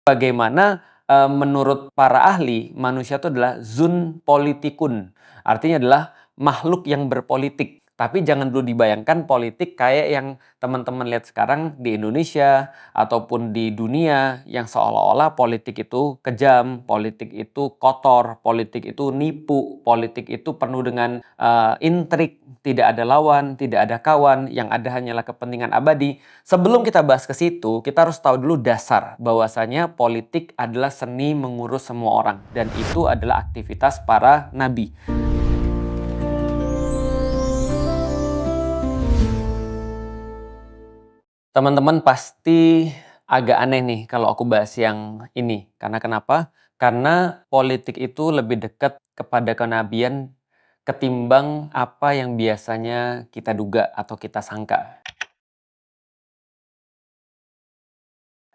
Bagaimana, menurut para ahli, manusia itu adalah zun politikun. Artinya adalah makhluk yang berpolitik. Tapi jangan dulu dibayangkan politik kayak yang teman-teman lihat sekarang di Indonesia ataupun di dunia yang seolah-olah politik itu kejam, politik itu kotor, politik itu nipu, politik itu penuh dengan intrik, tidak ada lawan, tidak ada kawan, yang ada hanyalah kepentingan abadi. Sebelum kita bahas ke situ, kita harus tahu dulu dasar bahwasanya politik adalah seni mengurus semua orang dan itu adalah aktivitas para nabi. Teman-teman pasti agak aneh nih kalau aku bahas yang ini. Karena kenapa? Karena politik itu lebih dekat kepada kenabian ketimbang apa yang biasanya kita duga atau kita sangka.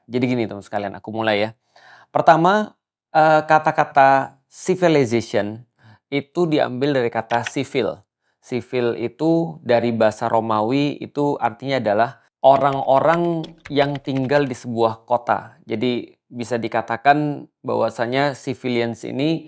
Jadi gini teman sekalian, aku mulai ya. Pertama, kata-kata civilization itu diambil dari kata civil. Civil itu dari bahasa Romawi itu artinya adalah orang-orang yang tinggal di sebuah kota. Jadi bisa dikatakan bahwasanya civilians ini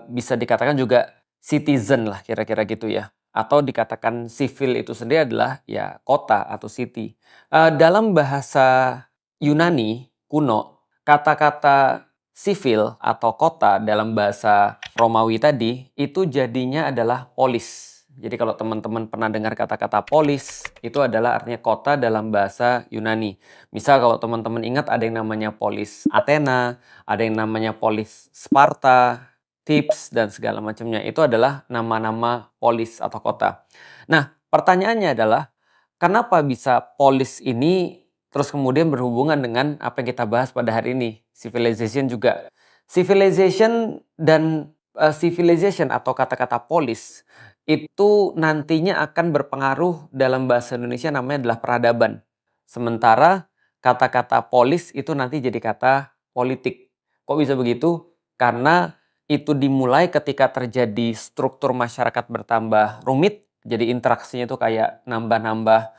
bisa dikatakan juga citizen lah kira-kira gitu ya. Atau dikatakan civil itu sendiri adalah ya kota atau city. Dalam bahasa Yunani kuno, kata-kata sivil atau kota dalam bahasa Romawi tadi itu jadinya adalah polis. Jadi kalau teman-teman pernah dengar kata-kata polis, itu adalah artinya kota dalam bahasa Yunani. Misal kalau teman-teman ingat ada yang namanya polis Athena, ada yang namanya polis Sparta, Thebes, dan segala macamnya. Itu adalah nama-nama polis atau kota. Nah, pertanyaannya adalah, kenapa bisa polis ini terus kemudian berhubungan dengan apa yang kita bahas pada hari ini, civilization juga. Civilization dan civilization atau kata-kata polis itu nantinya akan berpengaruh dalam bahasa Indonesia namanya adalah peradaban. Sementara kata-kata polis itu nanti jadi kata politik. Kok bisa begitu? Karena itu dimulai ketika terjadi struktur masyarakat bertambah rumit, jadi interaksinya itu kayak nambah-nambah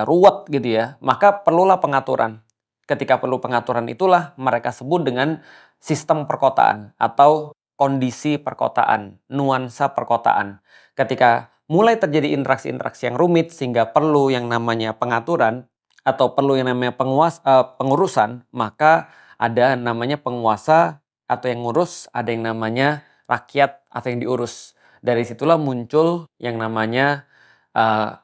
ruwet gitu ya, maka perlulah pengaturan. Ketika perlu pengaturan itulah mereka sebut dengan sistem perkotaan atau kondisi perkotaan, nuansa perkotaan. Ketika mulai terjadi interaksi-interaksi yang rumit sehingga perlu yang namanya pengaturan atau perlu yang namanya pengurusan, maka ada namanya penguasa atau yang ngurus, ada yang namanya rakyat atau yang diurus. Dari situlah muncul yang namanya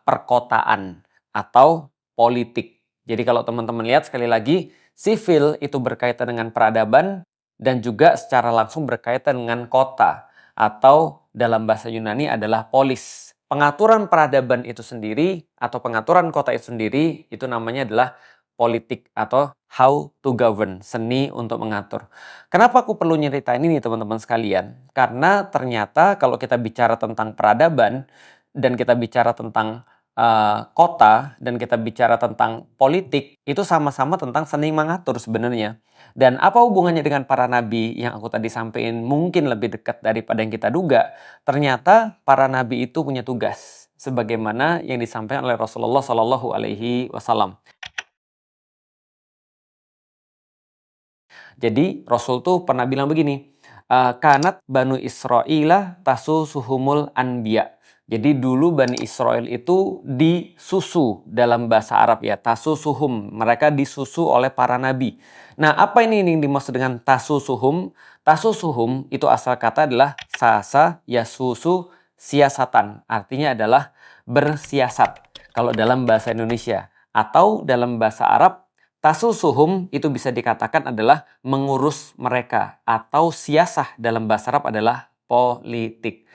perkotaan atau politik. Jadi kalau teman-teman lihat sekali lagi, sivil itu berkaitan dengan peradaban dan juga secara langsung berkaitan dengan kota atau dalam bahasa Yunani adalah polis. Pengaturan peradaban itu sendiri atau pengaturan kota itu sendiri itu namanya adalah politik atau how to govern, seni untuk mengatur. Kenapa aku perlu nyeritain ini teman-teman sekalian? Karena ternyata kalau kita bicara tentang peradaban dan kita bicara tentang kota dan kita bicara tentang politik, itu sama-sama tentang seni mengatur sebenarnya. Dan apa hubungannya dengan para nabi yang aku tadi sampaikan mungkin lebih dekat daripada yang kita duga. Ternyata para nabi itu punya tugas sebagaimana yang disampaikan oleh Rasulullah Shallallahu Alaihi Wasallam. Jadi Rasul tuh pernah bilang begini, kanat banu Israila tasu suhumul anbiya. Jadi dulu Bani Israel itu disusu dalam bahasa Arab ya, tasusuhum. Mereka disusu oleh para nabi. Nah, apa ini yang dimaksud dengan tasusuhum? Tasusuhum itu asal kata adalah sasa yasusu siasatan. Artinya adalah bersiasat kalau dalam bahasa Indonesia. Atau dalam bahasa Arab, tasusuhum itu bisa dikatakan adalah mengurus mereka. Atau siasah dalam bahasa Arab adalah politik.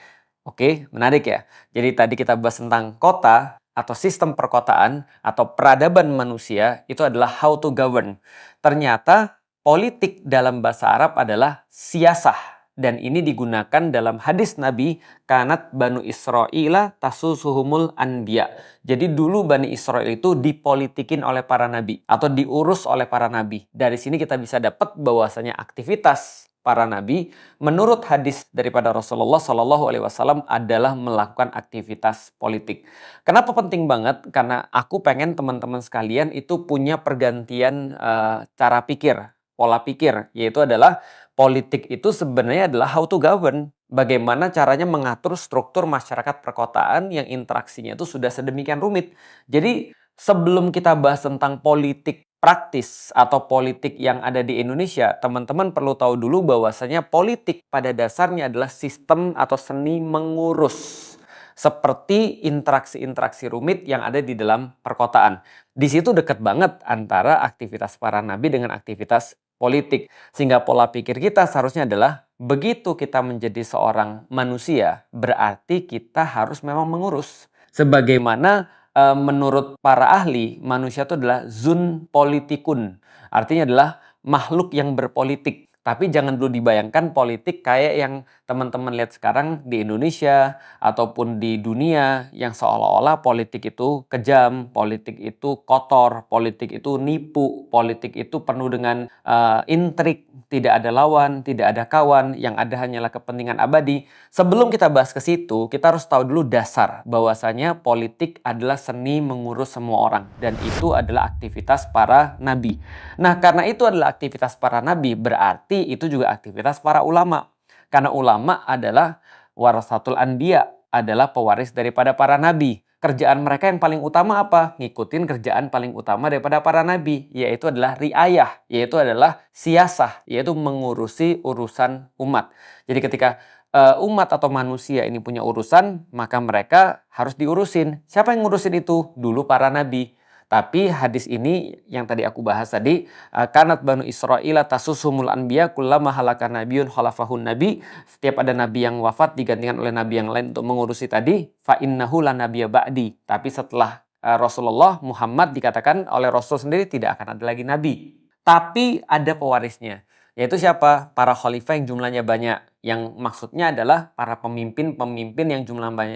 Oke, menarik ya. Jadi tadi kita bahas tentang kota atau sistem perkotaan atau peradaban manusia itu adalah how to govern. Ternyata politik dalam bahasa Arab adalah siasah dan ini digunakan dalam hadis Nabi kanat banu Israila tasusuhumul anbiya. Jadi dulu Bani Israel itu dipolitikin oleh para nabi atau diurus oleh para nabi. Dari sini kita bisa dapat bahwasanya aktivitas para nabi menurut hadis daripada Rasulullah Shallallahu Alaihi Wasallam adalah melakukan aktivitas politik. Kenapa penting banget? Karena aku pengen teman-teman sekalian itu punya pergantian cara pikir pola pikir, yaitu adalah politik itu sebenarnya adalah how to govern. Bagaimana caranya mengatur struktur masyarakat perkotaan yang interaksinya itu sudah sedemikian rumit. Jadi sebelum kita bahas tentang politik praktis atau politik yang ada di Indonesia, teman-teman perlu tahu dulu bahwasanya politik pada dasarnya adalah sistem atau seni mengurus. Seperti interaksi-interaksi rumit yang ada di dalam perkotaan. Di situ dekat banget antara aktivitas para nabi dengan aktivitas politik. Sehingga pola pikir kita seharusnya adalah begitu kita menjadi seorang manusia, berarti kita harus memang mengurus. Sebagaimana menurut para ahli, manusia itu adalah zun politikun. Artinya adalah makhluk yang berpolitik. Tapi jangan dulu dibayangkan politik kayak yang teman-teman lihat sekarang di Indonesia ataupun di dunia yang seolah-olah politik itu kejam, politik itu kotor, politik itu nipu, politik itu penuh dengan intrik, tidak ada lawan, tidak ada kawan, yang ada hanyalah kepentingan abadi. Sebelum kita bahas ke situ, kita harus tahu dulu dasar bahwasanya politik adalah seni mengurus semua orang dan itu adalah aktivitas para nabi. Nah, karena itu adalah aktivitas para nabi, berarti itu juga aktivitas para ulama. Karena ulama adalah warasatul anbiya, adalah pewaris daripada para nabi. Kerjaan mereka yang paling utama apa? Ngikutin kerjaan paling utama daripada para nabi, yaitu adalah riayah, yaitu adalah siasah, yaitu mengurusi urusan umat. Jadi ketika umat atau manusia ini punya urusan, maka mereka harus diurusin. Siapa yang ngurusin itu? Dulu para nabi. Tapi hadis ini yang tadi aku bahas tadi, kanat banu Israila tasusumul anbiya kullama halaka nabiyyun khalafahun nabi. Setiap ada nabi yang wafat digantikan oleh nabi yang lain untuk mengurusi tadi, fa innahu la nabiyya ba'di. Tapi setelah Rasulullah Muhammad dikatakan oleh Rasul sendiri tidak akan ada lagi nabi. Tapi ada pewarisnya. Yaitu siapa? Para khalifah yang jumlahnya banyak. Yang maksudnya adalah para pemimpin-pemimpin yang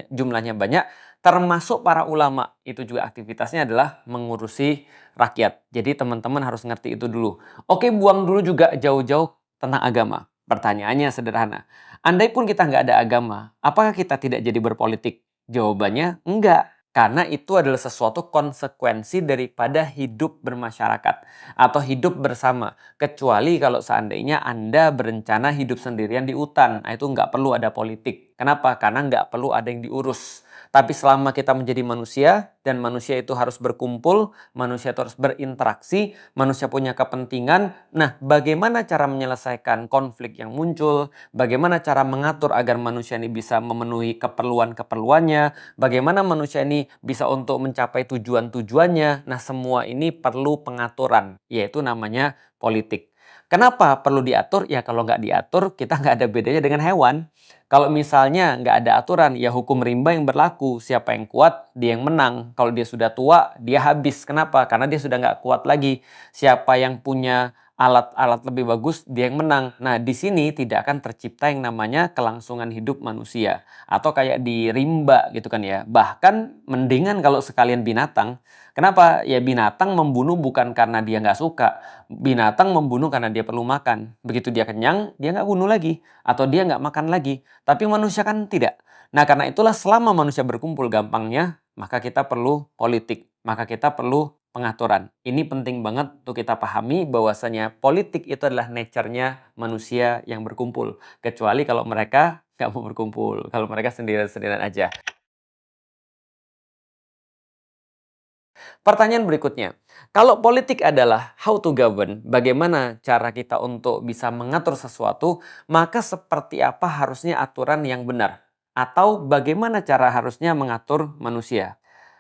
jumlahnya banyak, termasuk para ulama. Itu juga aktivitasnya adalah mengurusi rakyat. Jadi teman-teman harus ngerti itu dulu. Oke, buang dulu juga jauh-jauh tentang agama. Pertanyaannya sederhana. Andai pun kita nggak ada agama, apakah kita tidak jadi berpolitik? Jawabannya enggak. Karena itu adalah sesuatu konsekuensi daripada hidup bermasyarakat atau hidup bersama. Kecuali kalau seandainya Anda berencana hidup sendirian di hutan. Nah, itu nggak perlu ada politik. Kenapa? Karena nggak perlu ada yang diurus. Tapi selama kita menjadi manusia dan manusia itu harus berkumpul, manusia itu harus berinteraksi, manusia punya kepentingan. Nah, bagaimana cara menyelesaikan konflik yang muncul? Bagaimana cara mengatur agar manusia ini bisa memenuhi keperluan-keperluannya? Bagaimana manusia ini bisa untuk mencapai tujuan-tujuannya? Nah, semua ini perlu pengaturan, yaitu namanya politik. Kenapa perlu diatur? Ya kalau nggak diatur, kita nggak ada bedanya dengan hewan. Kalau misalnya nggak ada aturan, ya hukum rimba yang berlaku. Siapa yang kuat, dia yang menang. Kalau dia sudah tua, dia habis. Kenapa? Karena dia sudah nggak kuat lagi. Siapa yang punya alat-alat lebih bagus, dia yang menang. Nah, di sini tidak akan tercipta yang namanya kelangsungan hidup manusia. Atau kayak di rimba gitu kan ya. Bahkan mendingan kalau sekalian binatang. Kenapa? Ya binatang membunuh bukan karena dia nggak suka. Binatang membunuh karena dia perlu makan. Begitu dia kenyang, dia nggak bunuh lagi. Atau dia nggak makan lagi. Tapi manusia kan tidak. Nah, karena itulah selama manusia berkumpul gampangnya, maka kita perlu politik. Maka kita perlu pengaturan. Ini penting banget untuk kita pahami bahwasanya politik itu adalah nature-nya manusia yang berkumpul. Kecuali kalau mereka nggak mau berkumpul. Kalau mereka sendirian-sendirian aja. Pertanyaan berikutnya, kalau politik adalah how to govern, bagaimana cara kita untuk bisa mengatur sesuatu, maka seperti apa harusnya aturan yang benar? Atau bagaimana cara harusnya mengatur manusia?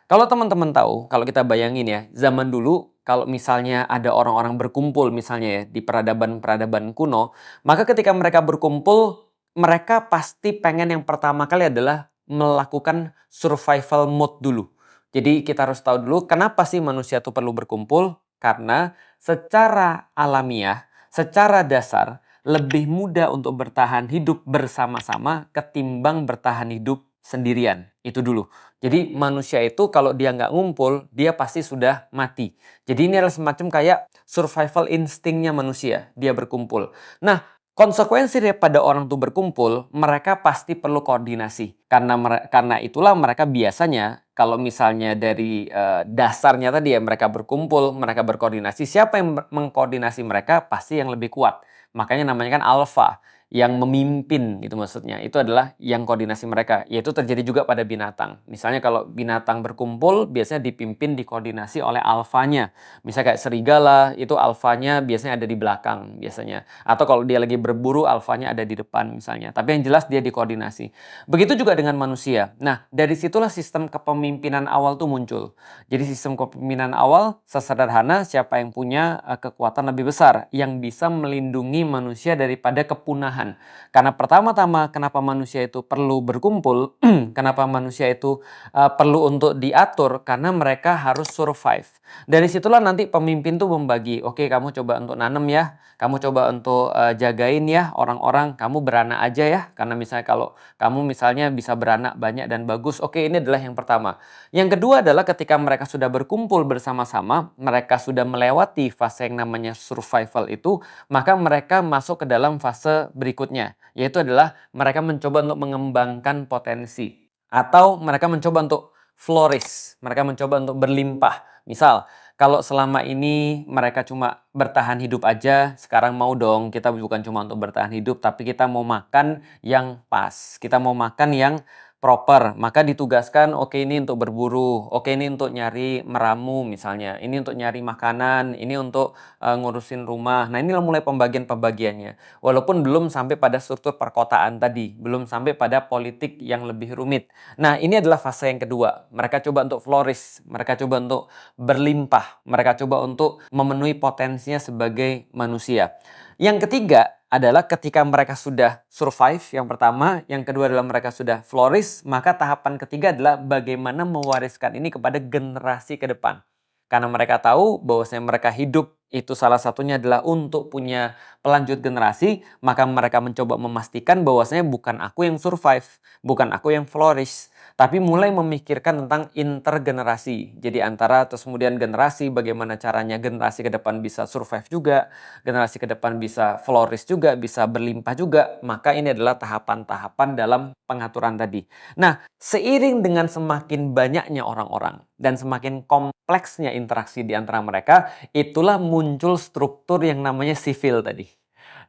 Kalau teman-teman tahu, kalau kita bayangin ya, zaman dulu kalau misalnya ada orang-orang berkumpul misalnya ya di peradaban-peradaban kuno, maka ketika mereka berkumpul, mereka pasti pengen yang pertama kali adalah melakukan survival mode dulu. Jadi kita harus tahu dulu kenapa sih manusia itu perlu berkumpul? Karena secara alamiah, secara dasar lebih mudah untuk bertahan hidup bersama-sama ketimbang bertahan hidup sendirian. Itu dulu. Jadi manusia itu kalau dia nggak ngumpul, dia pasti sudah mati. Jadi ini adalah semacam kayak survival instingnya manusia. Dia berkumpul. Nah, Konsekuensi daripada orang tuh berkumpul, mereka pasti perlu koordinasi. Karena itulah mereka biasanya kalau misalnya dari dasarnya tadi ya mereka berkumpul, mereka berkoordinasi, siapa yang mengkoordinasi mereka pasti yang lebih kuat. Makanya namanya kan alfa, yang memimpin gitu maksudnya. Itu adalah yang koordinasi mereka. Yaitu terjadi juga pada binatang. Misalnya kalau binatang berkumpul, biasanya dipimpin, dikoordinasi oleh alfanya. Misalnya kayak serigala, itu alfanya biasanya ada di belakang biasanya. Atau kalau dia lagi berburu, alfanya ada di depan misalnya. Tapi yang jelas dia dikoordinasi. Begitu juga dengan manusia. Nah, dari situlah sistem kepemimpinan awal tuh muncul. Jadi sistem kepemimpinan awal sesederhana siapa yang punya kekuatan lebih besar yang bisa melindungi manusia daripada kepunahan. Karena pertama-tama kenapa manusia itu perlu berkumpul, kenapa manusia itu perlu untuk diatur karena mereka harus survive. Dari situlah nanti pemimpin tuh membagi, oke kamu coba untuk nanam ya, kamu coba untuk jagain ya orang-orang, kamu beranak aja ya. Karena misalnya kalau kamu misalnya bisa beranak banyak dan bagus, oke ini adalah yang pertama. Yang kedua adalah ketika mereka sudah berkumpul bersama-sama, mereka sudah melewati fase yang namanya survival itu, maka mereka masuk ke dalam fase berikutnya, yaitu adalah mereka mencoba untuk mengembangkan potensi. Atau mereka mencoba untuk flourish, mereka mencoba untuk berlimpah. Misal, kalau selama ini mereka cuma bertahan hidup aja, sekarang mau dong kita bukan cuma untuk bertahan hidup, tapi kita mau makan yang pas. Kita mau makan yang proper, maka ditugaskan oke ini untuk berburu, oke ini untuk nyari meramu misalnya, ini untuk nyari makanan, ini untuk ngurusin rumah. Nah, inilah mulai pembagian-pembagiannya. Walaupun belum sampai pada struktur perkotaan tadi, belum sampai pada politik yang lebih rumit. Nah, ini adalah fase yang kedua. Mereka coba untuk flourish, mereka coba untuk berlimpah, mereka coba untuk memenuhi potensinya sebagai manusia. Yang ketiga adalah ketika mereka sudah survive, yang pertama, yang kedua adalah mereka sudah flourish, maka tahapan ketiga adalah bagaimana mewariskan ini kepada generasi ke depan. Karena mereka tahu bahwasanya mereka hidup itu salah satunya adalah untuk punya pelanjut generasi, maka mereka mencoba memastikan bahwasanya bukan aku yang survive, bukan aku yang flourish, tapi mulai memikirkan tentang intergenerasi. Jadi antara terus kemudian generasi, bagaimana caranya generasi ke depan bisa survive juga, generasi ke depan bisa flourish juga, bisa berlimpah juga, maka ini adalah tahapan-tahapan dalam pengaturan tadi. Nah, seiring dengan semakin banyaknya orang-orang dan semakin kompleksnya interaksi di antara mereka, itulah muncul struktur yang namanya sivil tadi.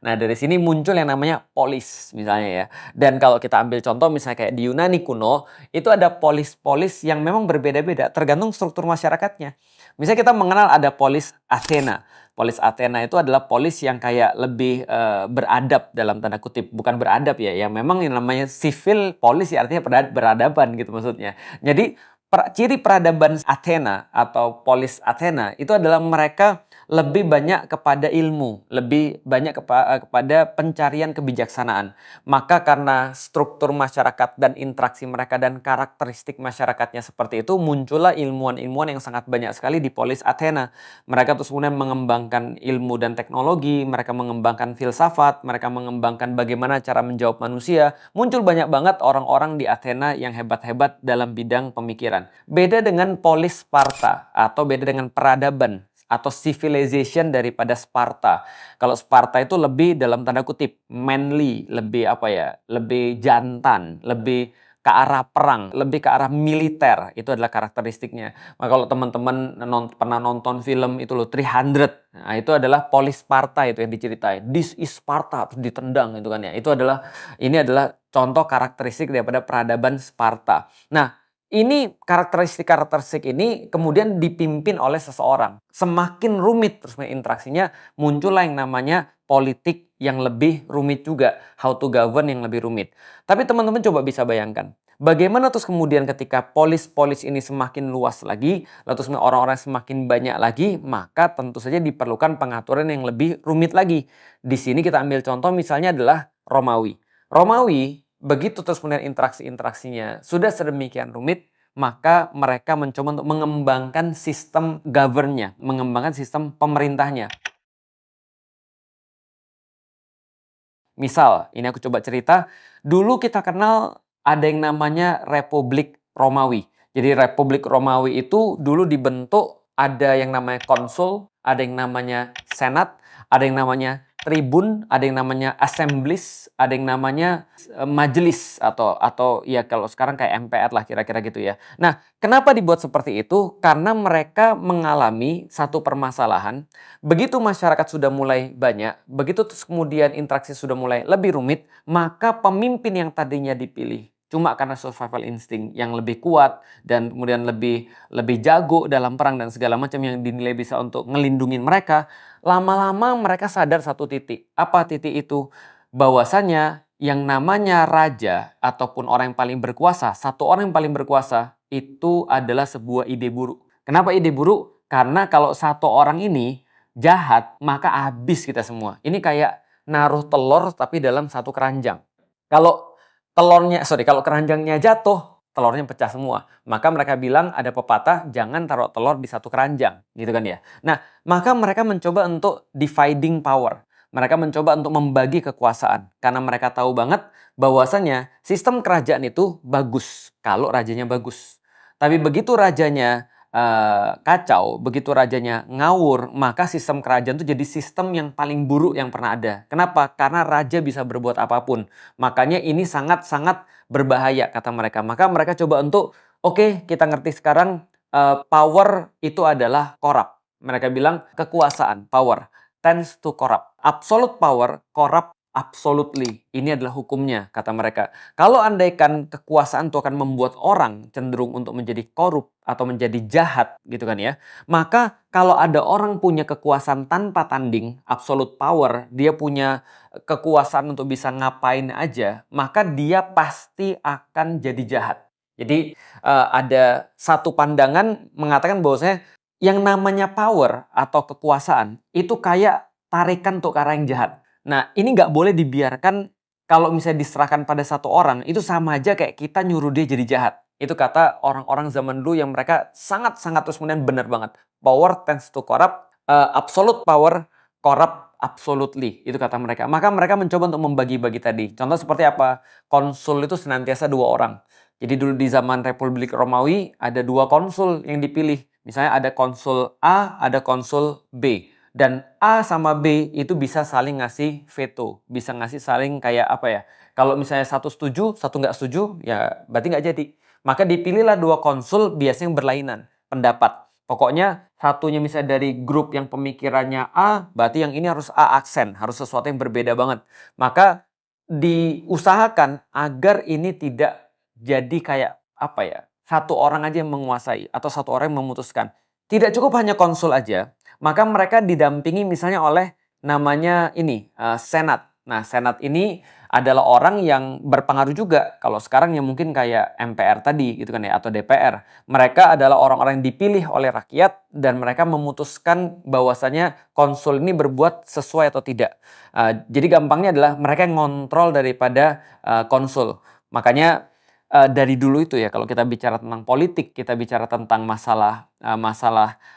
Nah, dari sini muncul yang namanya polis misalnya ya. Dan kalau kita ambil contoh misalnya kayak di Yunani kuno, itu ada polis-polis yang memang berbeda-beda tergantung struktur masyarakatnya. Misalnya kita mengenal ada polis Athena. Polis Athena itu adalah polis yang kayak lebih beradab dalam tanda kutip. Bukan beradab ya, yang memang yang namanya civil polis ya artinya beradaban gitu maksudnya. Jadi ciri peradaban Athena atau polis Athena itu adalah mereka lebih banyak kepada ilmu, lebih banyak kepada pencarian kebijaksanaan. Maka karena struktur masyarakat dan interaksi mereka dan karakteristik masyarakatnya seperti itu, muncullah ilmuwan-ilmuwan yang sangat banyak sekali di polis Athena. Mereka terus kemudian mengembangkan ilmu dan teknologi, mereka mengembangkan filsafat, mereka mengembangkan bagaimana cara menjawab manusia. Muncul banyak banget orang-orang di Athena yang hebat-hebat dalam bidang pemikiran. Beda dengan polis Sparta atau beda dengan peradaban atau civilization daripada Sparta. Kalau Sparta itu lebih dalam tanda kutip manly, lebih apa ya, lebih jantan, lebih ke arah perang, lebih ke arah militer. Itu adalah karakteristiknya. Nah, kalau teman-teman pernah nonton film itu loh 300, nah itu adalah polis Sparta itu yang diceritain. This is Sparta, terus ditendang itu kan ya. Ini adalah contoh karakteristik daripada peradaban Sparta. Nah, ini karakteristik-karakteristik ini kemudian dipimpin oleh seseorang. Semakin rumit terus interaksinya, muncullah yang namanya politik yang lebih rumit juga. How to govern yang lebih rumit. Tapi teman-teman coba bisa bayangkan. Bagaimana terus kemudian ketika polis-polis ini semakin luas lagi, lalu terus orang-orang semakin banyak lagi, maka tentu saja diperlukan pengaturan yang lebih rumit lagi. Di sini kita ambil contoh misalnya adalah Romawi. Romawi begitu terus kemudian interaksi-interaksinya sudah sedemikian rumit, maka mereka mencoba untuk mengembangkan sistem governnya, mengembangkan sistem pemerintahnya. Misal, ini aku coba cerita, dulu kita kenal ada yang namanya Republik Romawi. Jadi Republik Romawi itu dulu dibentuk ada yang namanya konsul, ada yang namanya senat, ada yang namanya tribun, ada yang namanya assemblies, ada yang namanya majelis atau ya kalau sekarang kayak MPR lah kira-kira gitu ya. Nah, kenapa dibuat seperti itu? Karena mereka mengalami satu permasalahan. Begitu masyarakat sudah mulai banyak, begitu terus kemudian interaksi sudah mulai lebih rumit, maka pemimpin yang tadinya dipilih cuma karena survival instinct yang lebih kuat dan kemudian lebih lebih jago dalam perang dan segala macam yang dinilai bisa untuk ngelindungin mereka, lama-lama mereka sadar satu titik. Apa titik itu? Bahwasanya yang namanya raja ataupun orang yang paling berkuasa, satu orang yang paling berkuasa itu adalah sebuah ide buruk. Kenapa ide buruk? Karena kalau satu orang ini jahat, maka habis kita semua. Ini kayak naruh telur tapi dalam satu keranjang. Kalau kalau keranjangnya jatuh, telurnya pecah semua. Maka mereka bilang ada pepatah, jangan taruh telur di satu keranjang, gitu kan ya. Nah, maka mereka mencoba untuk dividing power. Mereka mencoba untuk membagi kekuasaan. Karena mereka tahu banget bahwasanya sistem kerajaan itu bagus kalau rajanya bagus. Tapi begitu rajanya kacau, begitu rajanya ngawur, maka sistem kerajaan itu jadi sistem yang paling buruk yang pernah ada. Kenapa? Karena raja bisa berbuat apapun. Makanya ini sangat-sangat berbahaya kata mereka. Maka mereka coba untuk, oke, kita ngerti sekarang power itu adalah corrupt. Mereka bilang kekuasaan, power, tends to corrupt. Absolute power, corrupt absolutely. Ini adalah hukumnya, kata mereka. Kalau andaikan kekuasaan itu akan membuat orang cenderung untuk menjadi korup atau menjadi jahat, gitu kan ya. Maka kalau ada orang punya kekuasaan tanpa tanding, absolute power, dia punya kekuasaan untuk bisa ngapain aja, maka dia pasti akan jadi jahat. Jadi ada satu pandangan mengatakan bahwasanya yang namanya power atau kekuasaan itu kayak tarikan untuk ke arah yang jahat. Nah, ini nggak boleh dibiarkan kalau misalnya diserahkan pada satu orang, itu sama aja kayak kita nyuruh dia jadi jahat. Itu kata orang-orang zaman dulu yang mereka sangat-sangat terus kemudian benar banget. Power tends to corrupt, absolute power corrupt absolutely. Itu kata mereka. Maka mereka mencoba untuk membagi-bagi tadi. Contoh seperti apa? Konsul itu senantiasa dua orang. Jadi dulu di zaman Republik Romawi ada dua konsul yang dipilih. Misalnya ada konsul A, ada konsul B. Dan A sama B itu bisa saling ngasih veto, bisa ngasih saling kayak apa ya, kalau misalnya satu setuju, satu nggak setuju, ya berarti nggak jadi. Maka dipilihlah dua konsul biasanya yang berlainan pendapat. Pokoknya satunya misalnya dari grup yang pemikirannya A, berarti yang ini harus A aksen, harus sesuatu yang berbeda banget. Maka diusahakan agar ini tidak jadi kayak apa ya, satu orang aja yang menguasai atau satu orang yang memutuskan. Tidak cukup hanya konsul aja, maka mereka didampingi misalnya oleh namanya ini, Senat. Nah, Senat ini adalah orang yang berpengaruh juga. Kalau sekarang ya mungkin kayak MPR tadi gitu kan ya, atau DPR. Mereka adalah orang-orang yang dipilih oleh rakyat dan mereka memutuskan bahwasanya konsul ini berbuat sesuai atau tidak. Jadi gampangnya adalah mereka yang ngontrol daripada konsul. Makanya dari dulu itu ya, kalau kita bicara tentang politik, kita bicara tentang masalah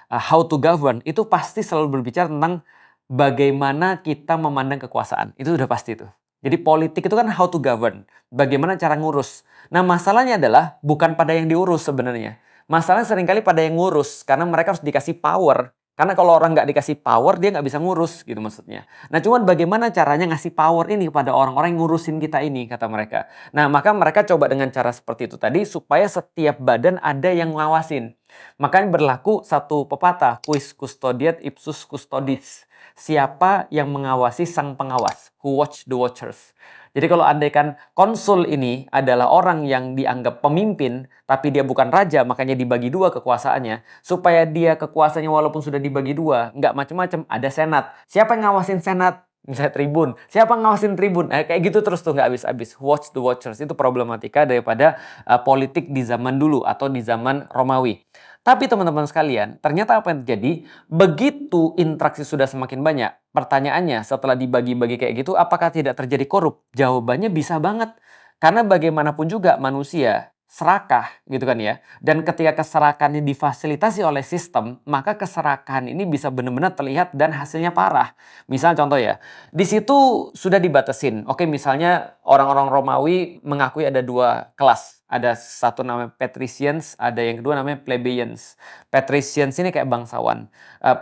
how to govern, itu pasti selalu berbicara tentang bagaimana kita memandang kekuasaan. Itu udah pasti tuh. Jadi politik itu kan how to govern, bagaimana cara ngurus. Nah, masalahnya adalah bukan pada yang diurus sebenarnya. Masalahnya seringkali pada yang ngurus, karena mereka harus dikasih power. Karena kalau orang nggak dikasih power, dia nggak bisa ngurus gitu maksudnya. Nah, cuman bagaimana caranya ngasih power ini kepada orang-orang yang ngurusin kita ini, kata mereka. Nah, maka mereka coba dengan cara seperti itu tadi supaya setiap badan ada yang ngawasin. Makanya berlaku satu pepatah, quis custodiet ipsus custodis. Siapa yang mengawasi sang pengawas? Who watch the watchers? Jadi kalau andaikan konsul ini adalah orang yang dianggap pemimpin, tapi dia bukan raja, makanya dibagi dua kekuasaannya. Supaya dia kekuasaannya walaupun sudah dibagi dua, nggak macam-macam, ada senat. Siapa yang ngawasin senat? Misalnya tribun. Siapa yang ngawasin tribun? Kayak gitu terus tuh nggak habis-habis. Watch the watchers. Itu problematika daripada politik di zaman dulu atau di zaman Romawi. Tapi teman-teman sekalian, ternyata apa yang terjadi? Begitu interaksi sudah semakin banyak, pertanyaannya setelah dibagi-bagi kayak gitu, apakah tidak terjadi korup? Jawabannya bisa banget. Karena bagaimanapun juga manusia serakah gitu kan ya. Dan ketika keserakahannya difasilitasi oleh sistem, maka keserakahan ini bisa benar-benar terlihat dan hasilnya parah. Misal contoh ya, di situ sudah dibatasin. Oke, misalnya orang-orang Romawi mengakui ada dua kelas. Ada satu namanya patricians, ada yang kedua namanya plebeians. Patricians ini kayak bangsawan.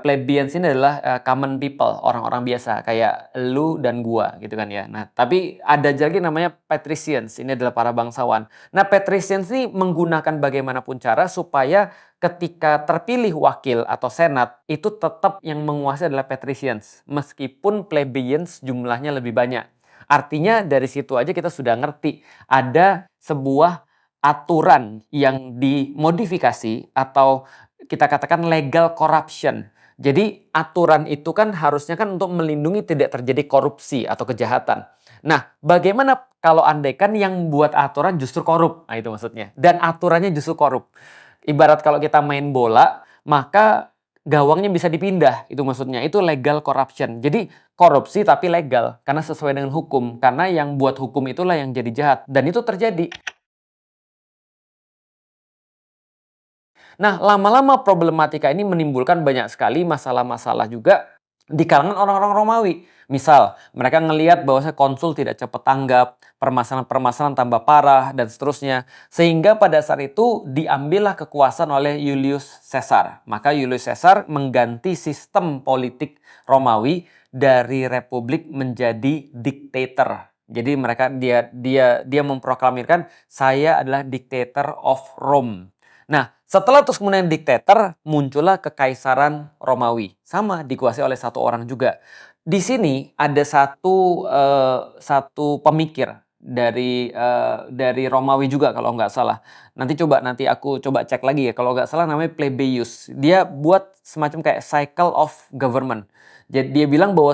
Plebeians ini adalah common people, orang-orang biasa kayak lu dan gua gitu kan ya. Nah, tapi ada lagi namanya patricians, ini adalah para bangsawan. Nah, patricians ini menggunakan bagaimanapun cara supaya ketika terpilih wakil atau senat, itu tetap yang menguasai adalah patricians, meskipun plebeians jumlahnya lebih banyak. Artinya dari situ aja kita sudah ngerti ada sebuah aturan yang dimodifikasi atau kita katakan legal corruption. Jadi aturan itu kan harusnya kan untuk melindungi tidak terjadi korupsi atau kejahatan. Nah, bagaimana kalau andaikan yang buat aturan justru korup? Nah, itu maksudnya. Dan aturannya justru korup. Ibarat kalau kita main bola, maka gawangnya bisa dipindah. Itu maksudnya. Itu legal corruption. Jadi korupsi tapi legal. Karena sesuai dengan hukum. Karena yang buat hukum itulah yang jadi jahat. Dan itu terjadi. Nah, lama-lama problematika ini menimbulkan banyak sekali masalah-masalah juga di kalangan orang-orang Romawi. Misal, mereka ngelihat bahwa konsul tidak cepat tanggap, permasalahan-permasalahan tambah parah, dan seterusnya. Sehingga pada saat itu diambillah kekuasaan oleh Julius Caesar. Maka Julius Caesar mengganti sistem politik Romawi dari republik menjadi dictator. Jadi dia memproklamirkan saya adalah dictator of Rome. Nah, setelah terus kemudian diktator, muncullah kekaisaran Romawi. Sama, dikuasai oleh satu orang juga. Di sini ada satu pemikir dari Romawi juga kalau nggak salah. Nanti aku coba cek lagi ya. Kalau nggak salah namanya Plebeius. Dia buat semacam kayak cycle of government. Jadi dia bilang bahwa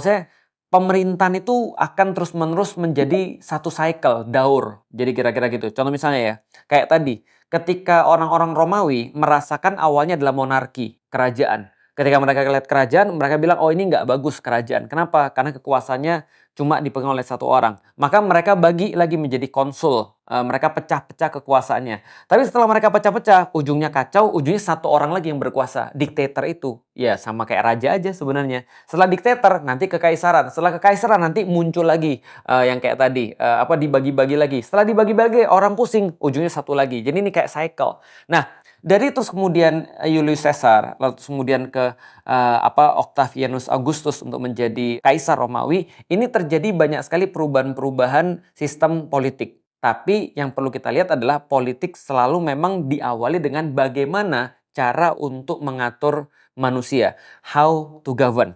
pemerintahan itu akan terus-menerus menjadi satu cycle, daur. Jadi kira-kira gitu. Contoh misalnya ya, kayak tadi, ketika orang-orang Romawi merasakan awalnya adalah monarki, kerajaan. Ketika mereka lihat kerajaan, mereka bilang, oh ini nggak bagus kerajaan. Kenapa? Karena kekuasaannya cuma dipegang oleh satu orang. Maka mereka bagi lagi menjadi konsul. Mereka pecah-pecah kekuasaannya. Tapi setelah mereka pecah-pecah, ujungnya kacau, ujungnya satu orang lagi yang berkuasa. Diktator itu. Ya sama kayak raja aja sebenarnya. Setelah diktator, nanti kekaisaran. Setelah kekaisaran, nanti muncul lagi yang kayak tadi. Dibagi-bagi lagi. Setelah dibagi-bagi, orang pusing. Ujungnya satu lagi. Jadi ini kayak cycle. Nah, dari terus kemudian Julius Caesar, lalu kemudian ke Octavianus Augustus untuk menjadi kaisar Romawi, ini terjadi banyak sekali perubahan-perubahan sistem politik. Tapi yang perlu kita lihat adalah politik selalu memang diawali dengan bagaimana cara untuk mengatur manusia, how to govern.